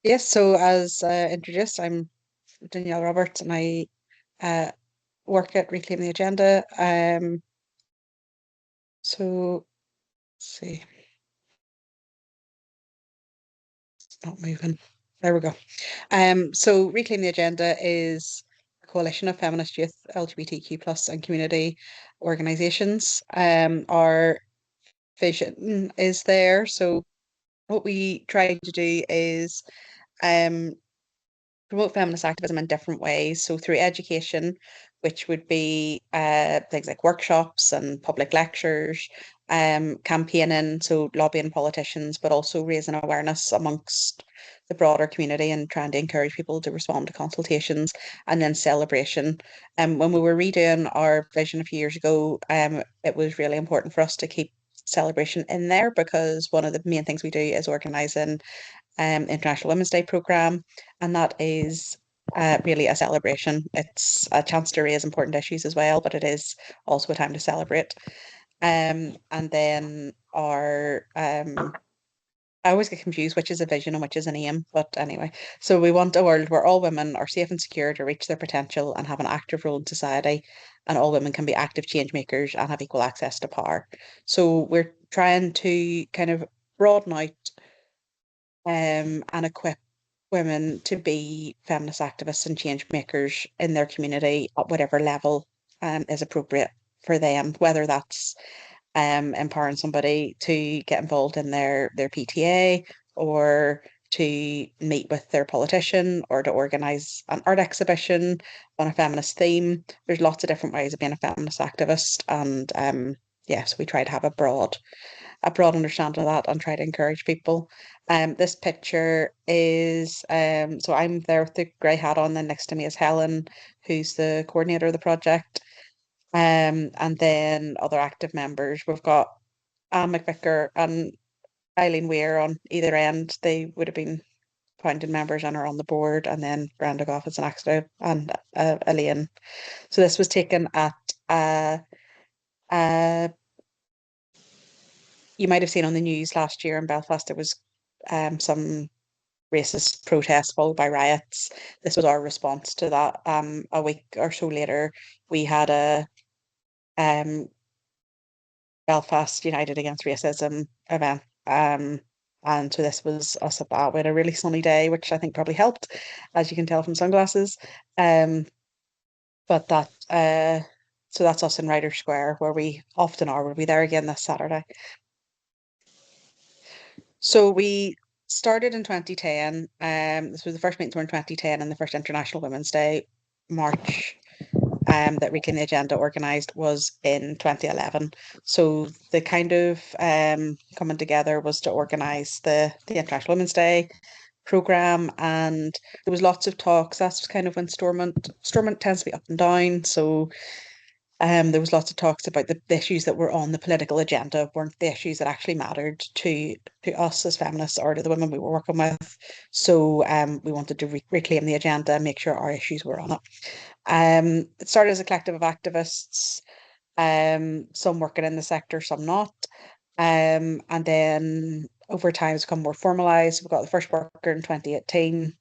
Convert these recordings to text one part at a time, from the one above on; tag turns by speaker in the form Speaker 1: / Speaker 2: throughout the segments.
Speaker 1: Yes, so as introduced, I'm Danielle Roberts and I uh, work at Reclaim the Agenda. So let's see, it's not moving. There we go. So Reclaim the Agenda is a coalition of feminist youth, LGBTQ plus and community organisations. Our vision is there. So what we try to do is um promote feminist activism in different ways. So through education, which would be things like workshops and public lectures, campaigning, so lobbying politicians, but also raising awareness amongst the broader community and trying to encourage people to respond to consultations, and then celebration. When we were redoing our vision a few years ago, it was really important for us to keep celebration in there because one of the main things we do is organising International Women's Day programme, and that is really a celebration. It's a chance to raise important issues as well, but it is also a time to celebrate. And then I always get confused which is a vision and which is an aim, but anyway. So we want a world where all women are safe and secure to reach their potential and have an active role in society, and all women can be active change makers and have equal access to power. So we're trying to kind of broaden out and equip women to be feminist activists and change makers in their community at whatever level is appropriate for them, whether that's empowering somebody to get involved in their PTA or to meet with their politician or to organise an art exhibition on a feminist theme. There's lots of different ways of being a feminist activist, and yes, we try to have a broad understanding of that and try to encourage people. This picture is so I'm there with the grey hat on, then next to me is Helen, who's the coordinator of the project. And then other active members. We've got Anne McVicker and Eileen Weir on either end. They would have been founding members and are on the board, and then Brenda Goff is an active and Elaine. So this was taken at uh, you might have seen on the news last year in Belfast, there was some racist protests followed by riots. This was our response to that. A week or so later, we had a um, Belfast United Against Racism event. And so this was us at that. We had a really sunny day, which I think probably helped, as you can tell from sunglasses. Um, but so that's us in Ryder Square, where we often are. We'll be there again this Saturday. So we started in 2010. This was the first meeting in 2010 and the first International Women's Day, March, that Reclaim the Agenda organised was in 2011. So the kind of coming together was to organise the International Women's Day programme, and there was lots of talks. That's kind of when Stormont tends to be up and down. So there was lots of talks about the issues that were on the political agenda weren't the issues that actually mattered to us as feminists or to the women we were working with. So we wanted to reclaim the agenda and make sure our issues were on it. It started as a collective of activists, some working in the sector, some not. And then over time it's become more formalised. We got the first worker in 2018,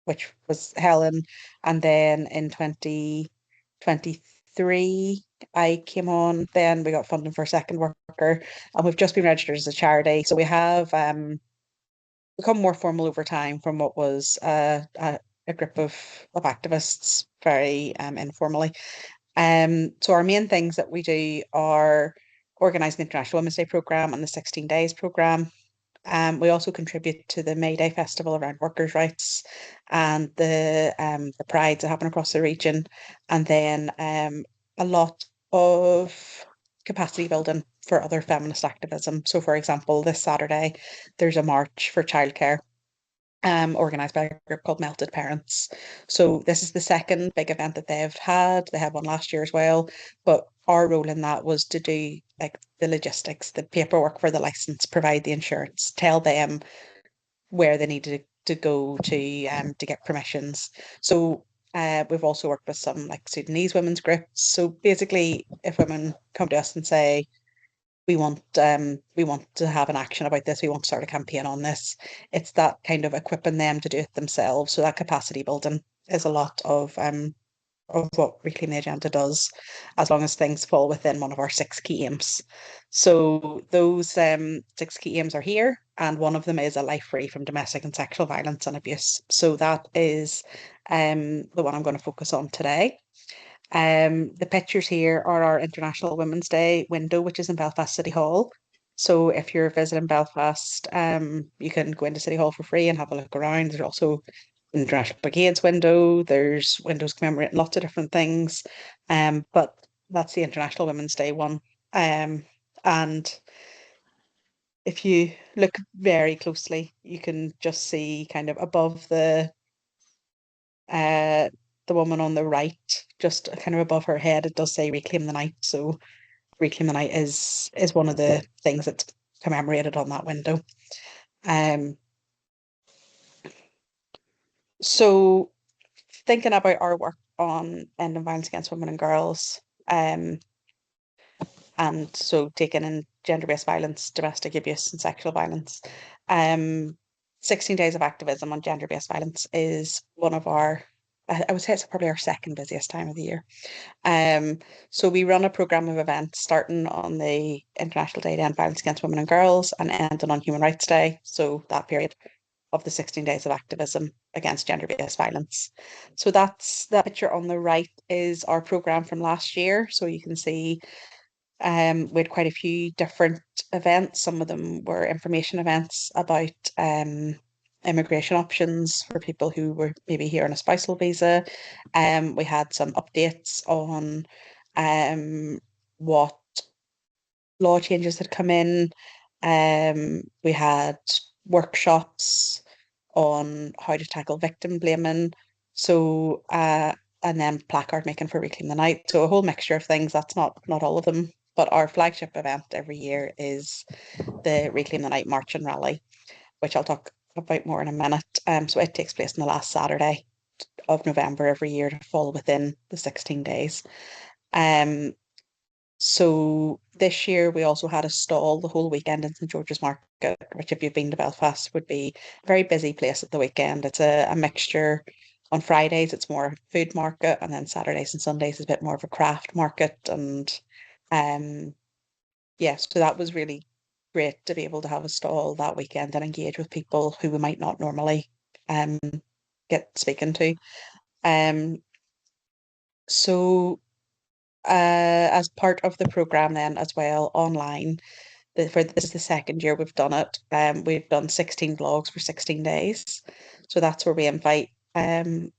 Speaker 1: which was Helen, and then in 2023 I came on. Then we got funding for a second worker, and we've just been registered as a charity. So we have become more formal over time from what was a group of activists very informally. So our main things that we do are organising the International Women's Day programme and the 16 Days programme. We also contribute to the May Day Festival around workers' rights and the prides that happen across the region, and then a lot of capacity building for other feminist activism. So, for example, this Saturday there's a march for childcare organised by a group called Melted Parents. So this is the second big event that they've had. They had one last year as well, but our role in that was to do like the logistics, the paperwork for the license, provide the insurance, tell them where they needed to go to get permissions. So we've also worked with some like Sudanese women's groups. So basically, if women come to us and say, we want to have an action about this. We want to start a campaign on this. It's that kind of equipping them to do it themselves. So that capacity building is a lot of what Reclaim the Agenda does, as long as things fall within one of our six key aims. So those six key aims are here, and one of them is a life free from domestic and sexual violence and abuse. So that is the one I'm going to focus on today. The pictures here are our International Women's Day window, which is in Belfast City Hall. So if you're visiting Belfast, you can go into City Hall for free and have a look around. There's also International Brigades window. There's windows commemorating lots of different things. But that's the International Women's Day one. And if you look very closely, you can just see kind of above uh the woman on the right, just kind of above her head, it does say Reclaim the Night. So Reclaim the Night is one of the things that's commemorated on that window. Um, so thinking about our work on ending violence against women and girls, and so taking in gender-based violence, domestic abuse, and sexual violence. 16 days of activism on gender-based violence is one of our, I would say it's probably our second busiest time of the year. So we run a program of events starting on the International Day to End Violence Against Women and Girls and ending on Human Rights Day. So that period of the 16 days of activism against gender-based violence. So that's that picture on the right is our program from last year. So you can see we had quite a few different events. Some of them were information events about immigration options for people who were maybe here on a spousal visa. We had some updates on what law changes had come in. We had workshops on how to tackle victim blaming. So and then placard making for Reclaim the Night. So a whole mixture of things. That's not all of them. But our flagship event every year is the Reclaim the Night March and Rally, which I'll talk about more in a minute. So it takes place on the last Saturday of November every year to fall within the 16 days. Um, so this year we also had a stall the whole weekend in St George's Market, which if you've been to Belfast would be a very busy place at the weekend. It's a mixture. On Fridays it's more food market, and then Saturdays and Sundays is a bit more of a craft market. And yeah, so that was really great to be able to have a stall that weekend and engage with people who we might not normally um get speaking to. Um so as part of the program then as well online, for this is the second year we've done it. We've done 16 blogs for 16 days. So that's where we invite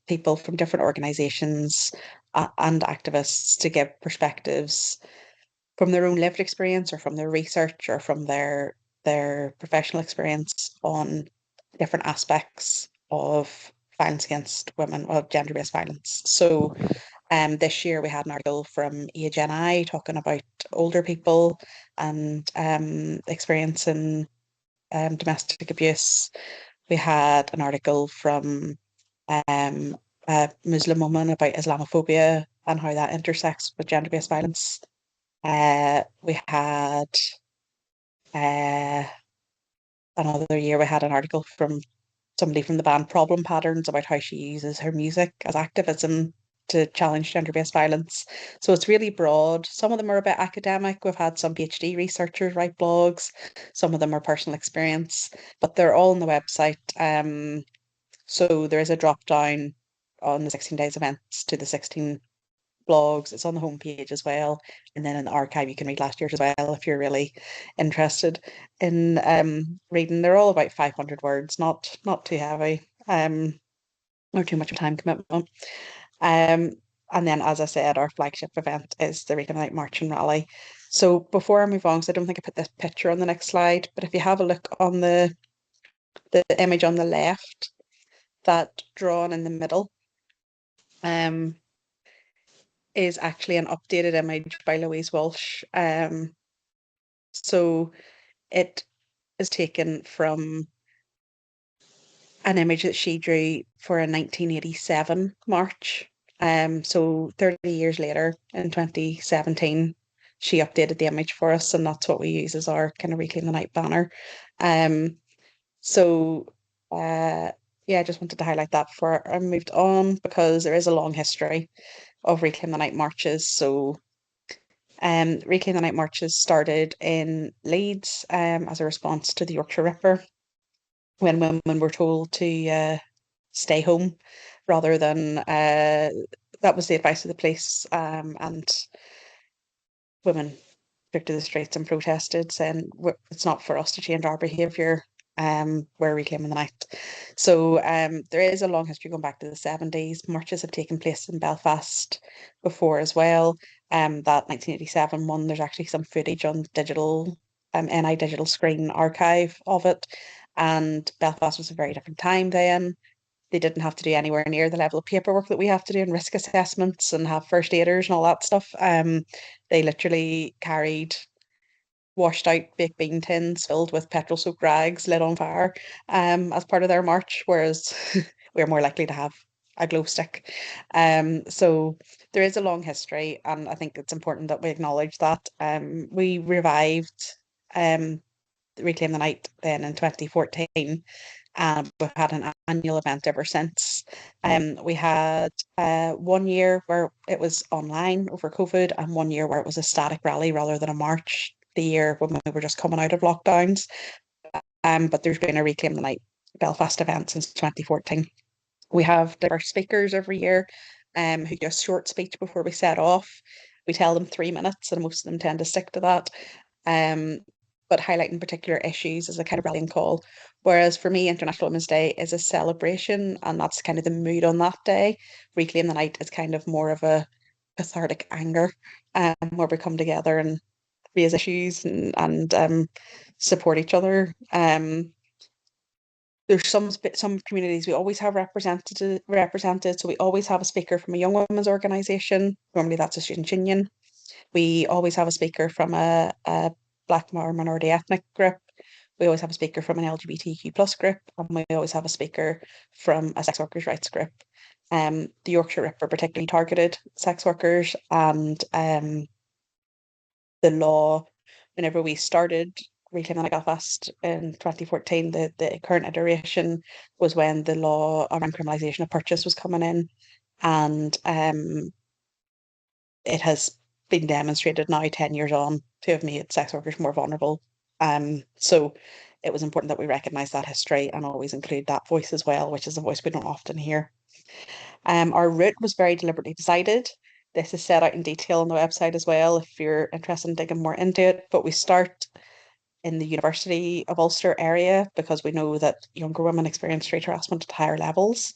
Speaker 1: people from different organisations and activists to give perspectives from their own lived experience or from their research or from their professional experience on different aspects of violence against women, of gender-based violence. So this year we had an article from AGNI talking about older people and experiencing domestic abuse. We had an article from um, a Muslim woman about Islamophobia and how that intersects with gender-based violence. We had uh, another year we had an article from somebody from the band Problem Patterns about how she uses her music as activism to challenge gender-based violence. So it's really broad. Some of them are a bit academic. We've had some PhD researchers write blogs. Some of them are personal experience, but they're all on the website. So there is a drop down on the 16 days events to the 16 blogs. It's on the homepage as well. And then in the archive, you can read last year's as well if you're really interested in reading. They're all about 500 words, not too heavy, or too much of a time commitment. Um, and then, as I said, our flagship event is the Reclaim the Night March and Rally. So before I move on, because I don't think I put this picture on the next slide, but if you have a look on the image on the left, that drawn in the middle, um, is actually an updated image by Louise Walsh. So it is taken from an image that she drew for a 1987 march. So 30 years later in 2017, she updated the image for us, and that's what we use as our kind of Reclaim the Night banner. So yeah, I just wanted to highlight that before I moved on, because there is a long history of Reclaim the Night marches. So Reclaim the Night marches started in Leeds as a response to the Yorkshire Ripper, when women were told to stay home rather than that was the advice of the police, and women took to the streets and protested, saying it's not for us to change our behaviour. We're reclaiming the night. So there is a long history going back to the 70s. Marches have taken place in Belfast before as well. That 1987 one, there's actually some footage on digital, NI digital screen archive of it. And Belfast was a very different time then. They didn't have to do anywhere near the level of paperwork that we have to do, and risk assessments and have first aiders and all that stuff. They literally carried washed out baked bean tins filled with petrol soaked rags lit on fire as part of their march, whereas we're more likely to have a glow stick. So there is a long history, and I think it's important that we acknowledge that. We revived Reclaim the Night then in 2014. We've had an annual event ever since. We had 1 year where it was online over COVID, and 1 year where it was a static rally rather than a march, the year when we were just coming out of lockdowns. But there's been a Reclaim the Night Belfast event since 2014. We have diverse speakers every year who do a short speech before we set off. We tell them 3 minutes, and most of them tend to stick to that. But highlighting particular issues as a kind of rallying call. Whereas for me, International Women's Day is a celebration, and that's kind of the mood on that day. Reclaim the Night is kind of more of a cathartic anger, where we come together and raise issues and support each other. There's some communities we always have represented. So we always have a speaker from a young women's organisation. Normally that's a student union. We always have a speaker from a Black or minority ethnic group. We always have a speaker from an LGBTQ plus group, and we always have a speaker from a sex workers' rights group. The Yorkshire Ripper particularly targeted sex workers, and the law, whenever we started Reclaim the Night Belfast in 2014, the current iteration was when the law around criminalisation of purchase was coming in, and it has been demonstrated now 10 years on to have made sex workers more vulnerable. So it was important that we recognise that history and always include that voice as well, which is a voice we don't often hear. Our route was very deliberately decided. This is set out in detail on the website as well if you're interested in digging more into it. But we start in the University of Ulster area because we know that younger women experience street harassment at higher levels.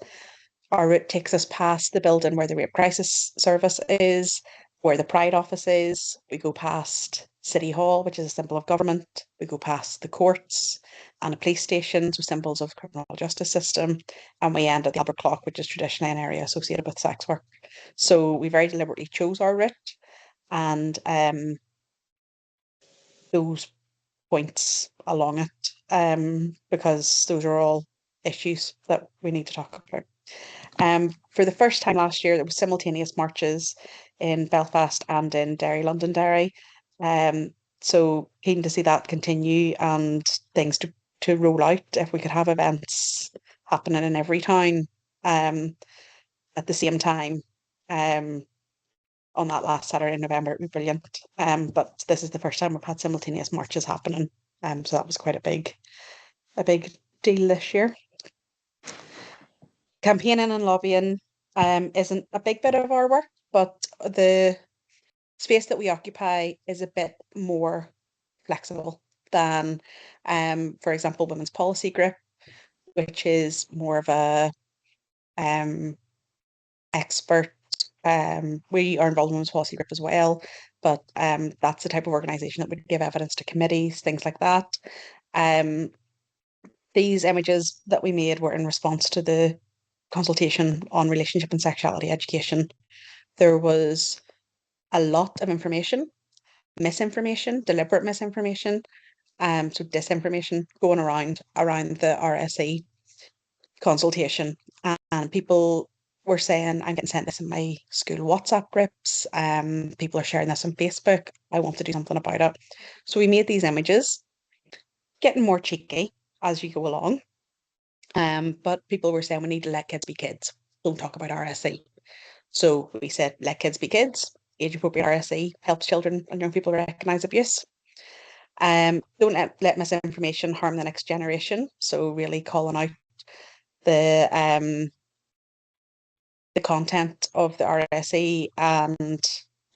Speaker 1: Our route takes us past the building where the Rape Crisis Service is, where the Pride office is. We go past City Hall, which is a symbol of government. We go past the courts and the police stations with symbols of the criminal justice system. And we end at the Albert Clock, which is traditionally an area associated with sex work. So we very deliberately chose our route, and those points along it, because those are all issues that we need to talk about. For the first time last year, there was simultaneous marches in Belfast and in Derry, Londonderry. So keen to see that continue and things to roll out. If we could have events happening in every town at the same time on that last Saturday in November, it'd be brilliant. But this is the first time we've had simultaneous marches happening. So that was quite a big deal this year. Campaigning and lobbying isn't a big bit of our work, but the space that we occupy is a bit more flexible than, for example, Women's Policy Group, which is more of a expert. We are involved in Women's Policy Group as well, but that's the type of organisation that would give evidence to committees, things like that. These images that we made were in response to the consultation on relationship and sexuality education. There was a lot of information, misinformation, deliberate misinformation, so disinformation going around the RSE consultation, and people were saying, I'm getting sent this in my school WhatsApp groups. People are sharing this on Facebook. I want to do something about it. So we made these images, getting more cheeky as you go along. But people were saying we need to let kids be kids. Don't talk about RSE. So we said, let kids be kids. Age appropriate RSE helps children and young people recognise abuse. Don't let misinformation harm the next generation. So really calling out the content of the RSE and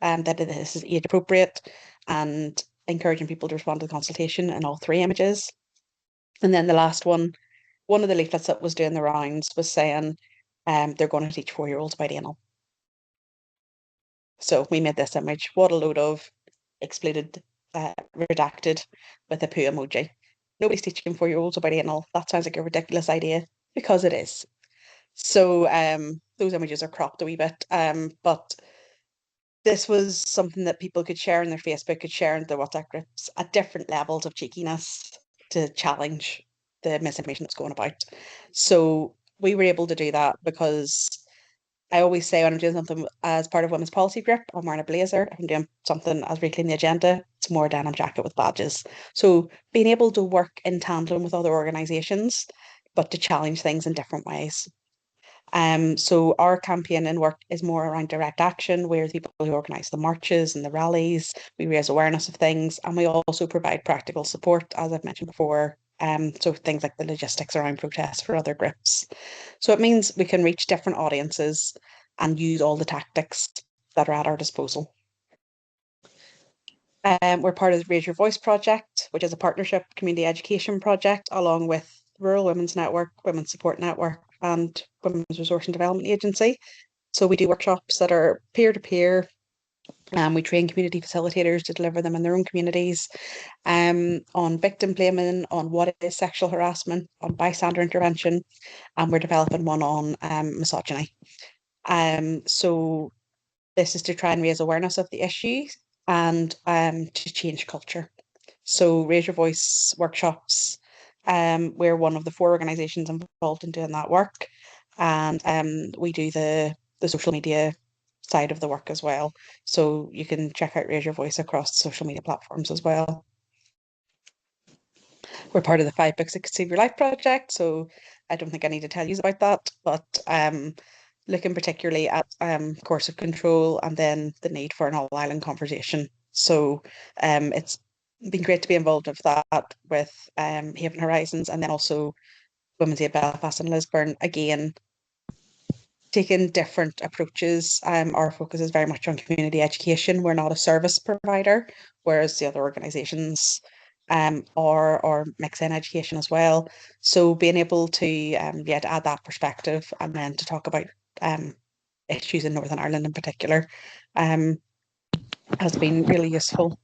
Speaker 1: that this is age appropriate and encouraging people to respond to the consultation in all three images. And then the last one of the leaflets that was doing the rounds was saying they're going to teach 4-year-olds about anal. So we made this image. What a load of excluded, redacted with a poo emoji. Nobody's teaching 4-year-olds about anal. That sounds like a ridiculous idea because it is. So those images are cropped a wee bit, but this was something that people could share in their Facebook, could share in their WhatsApp groups at different levels of cheekiness to challenge the misinformation that's going about. So we were able to do that because I always say when I'm doing something as part of women's policy group, I'm wearing a blazer. If I'm doing something as Reclaim the Agenda, it's more a denim jacket with badges. So being able to work in tandem with other organisations, but to challenge things in different ways. So our campaign and work is more around direct action, where the people who organise the marches and the rallies, we raise awareness of things, and we also provide practical support, as I've mentioned before. So things like the logistics around protests for other groups. So it means we can reach different audiences and use all the tactics that are at our disposal. We're part of the Raise Your Voice project, which is a partnership community education project, along with Rural Women's Network, Women's Support Network, and Women's Resource and Development Agency. So we do workshops that are peer-to-peer, and we train community facilitators to deliver them in their own communities, on victim blaming, on what is sexual harassment, on bystander intervention, and we're developing one on misogyny. So this is to try and raise awareness of the issue and to change culture. So Raise Your Voice workshops, we're one of the 4 organisations involved in doing that work, and we do the social media side of the work as well. So you can check out Raise Your Voice across social media platforms as well. We're part of the 5 Books That Save Your Life project, so I don't think I need to tell you about that, but looking particularly at coercive control and then the need for an all-island conversation. So it's been great to be involved with that with Haven Horizons, and then also Women's Aid Belfast and Lisburn, again, taking different approaches. Our focus is very much on community education. We're not a service provider, whereas the other organisations are mix in education as well. So being able to to add that perspective and then to talk about issues in Northern Ireland in particular has been really useful.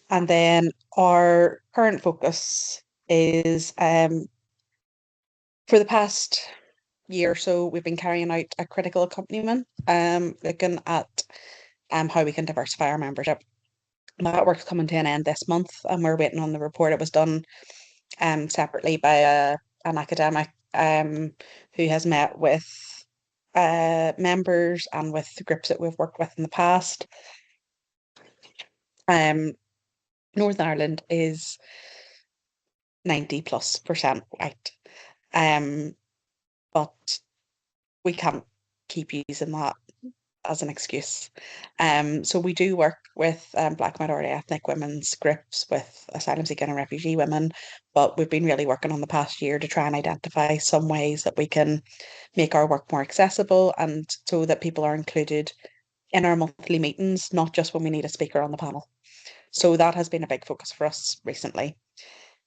Speaker 1: And then our current focus is for the past year or so, we've been carrying out a critical accompaniment, looking at how we can diversify our membership. That work's coming to an end this month, and we're waiting on the report. It was done separately by an academic who has met with members and with the groups that we've worked with in the past. Northern Ireland is 90+% white, but we can't keep using that as an excuse. So we do work with Black minority ethnic women's groups, with asylum seeking and refugee women, but we've been really working on the past year to try and identify some ways that we can make our work more accessible and so that people are included in our monthly meetings, not just when we need a speaker on the panel. So that has been a big focus for us recently.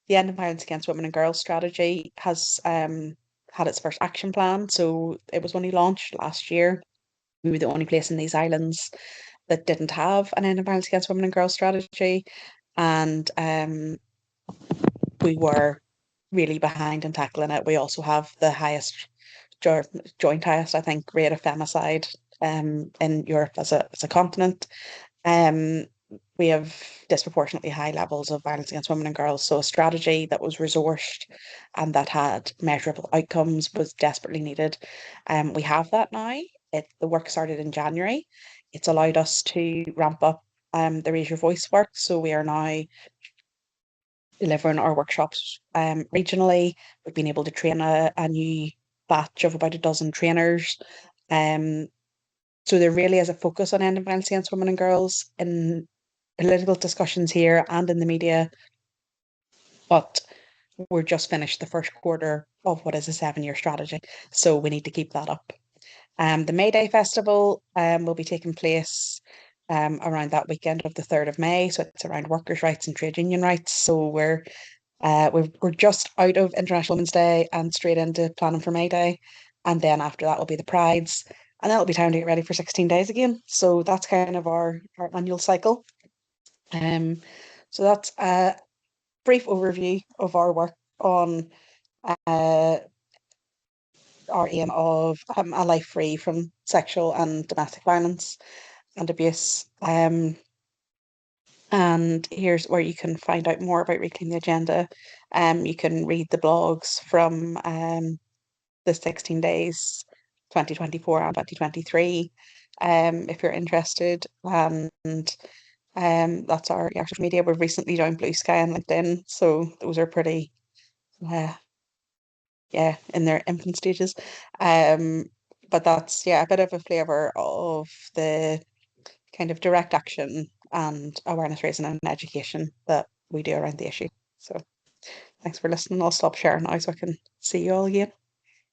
Speaker 1: The End of Violence Against Women and Girls strategy has had its first action plan. So it was only launched last year. We were the only place in these islands that didn't have an End of Violence Against Women and Girls strategy. And we were really behind in tackling it. We also have the highest, joint highest, I think, rate of femicide in Europe as a continent. we have disproportionately high levels of violence against women and girls. So a strategy that was resourced and that had measurable outcomes was desperately needed. We have that now. The work started in January. It's allowed us to ramp up the Raise Your Voice work. So we are now delivering our workshops regionally. We've been able to train a new batch of about a dozen trainers. Um, so there really is a focus on ending violence against women and girls in political discussions here and in the media, but we're just finished the first quarter of what is a 7-year strategy. So we need to keep that up. The May Day Festival will be taking place around that weekend of the 3rd of May. So it's around workers' rights and trade union rights. So we're just out of International Women's Day and straight into planning for May Day. And then after that will be the Prides. And then it'll be time to get ready for 16 days again. So that's kind of our annual cycle. So that's a brief overview of our work on uh, our aim of a life free from sexual and domestic violence and abuse. And here's where you can find out more about Reclaim the Agenda. You can read the blogs from the 16 days, 2024 and 2023, if you're interested. And that's our social media. We've recently joined Bluesky and LinkedIn, so those are pretty, uh, yeah, in their infant stages. Um, but that's a bit of a flavour of the kind of direct action and awareness raising and education that we do around the issue. So thanks for listening. I'll stop sharing now so I can see you all again.